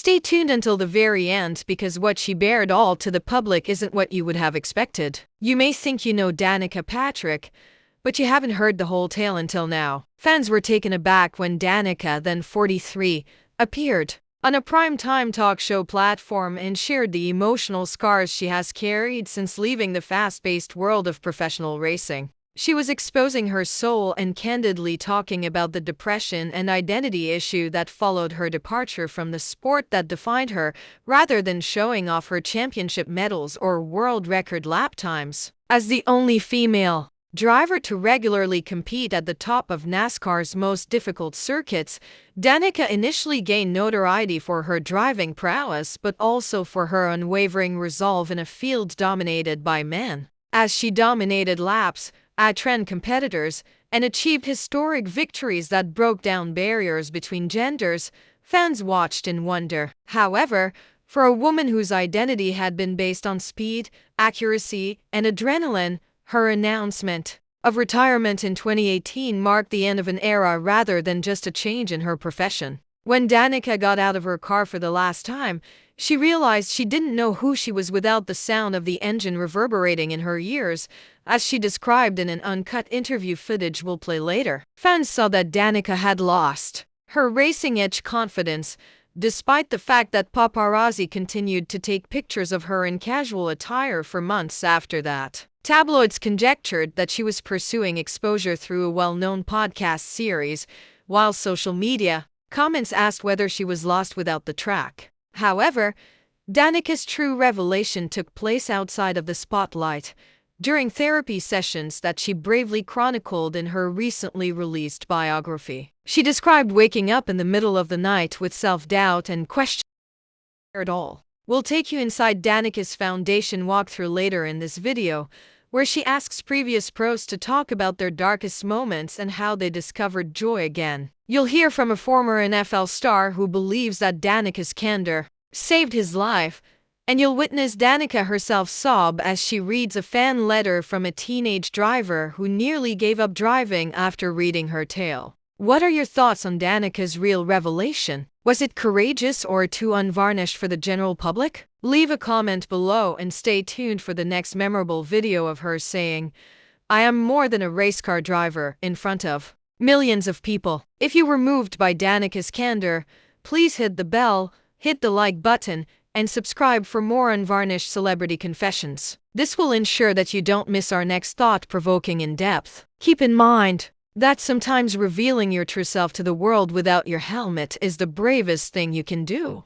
Stay tuned until the very end because what she bared all to the public isn't what you would have expected. You may think you know Danica Patrick, but you haven't heard the whole tale until now. Fans were taken aback when Danica, then 43, appeared on a prime-time talk show platform and shared the emotional scars she has carried since leaving the fast-paced world of professional racing. She was exposing her soul and candidly talking about the depression and identity issue that followed her departure from the sport that defined her, rather than showing off her championship medals or world record lap times. As the only female driver to regularly compete at the top of NASCAR's most difficult circuits, Danica initially gained notoriety for her driving prowess but also for her unwavering resolve in a field dominated by men. As she dominated laps, outran competitors, and achieved historic victories that broke down barriers between genders, fans watched in wonder. However, for a woman whose identity had been based on speed, accuracy, and adrenaline, her announcement of retirement in 2018 marked the end of an era rather than just a change in her profession. When Danica got out of her car for the last time, she realized she didn't know who she was without the sound of the engine reverberating in her ears, as she described in an uncut interview footage we'll play later. Fans saw that Danica had lost her racing-edge confidence, despite the fact that paparazzi continued to take pictures of her in casual attire for months after that. Tabloids conjectured that she was pursuing exposure through a well-known podcast series, while social media comments asked whether she was lost without the track. However, Danica's true revelation took place outside of the spotlight, during therapy sessions that she bravely chronicled in her recently released biography. She described waking up in the middle of the night with self-doubt and questioning it all. We'll take you inside Danica's foundation walkthrough later in this video, where she asks previous pros to talk about their darkest moments and how they discovered joy again. You'll hear from a former NFL star who believes that Danica's candor saved his life, and you'll witness Danica herself sob as she reads a fan letter from a teenage driver who nearly gave up driving after reading her tale. What are your thoughts on Danica's real revelation? Was it courageous or too unvarnished for the general public? Leave a comment below and stay tuned for the next memorable video of her saying, "I am more than a race car driver," in front of millions of people. If you were moved by Danica's candor, please hit the bell, hit the like button, and subscribe for more unvarnished celebrity confessions. This will ensure that you don't miss our next thought-provoking in-depth. Keep in mind that sometimes revealing your true self to the world without your helmet is the bravest thing you can do.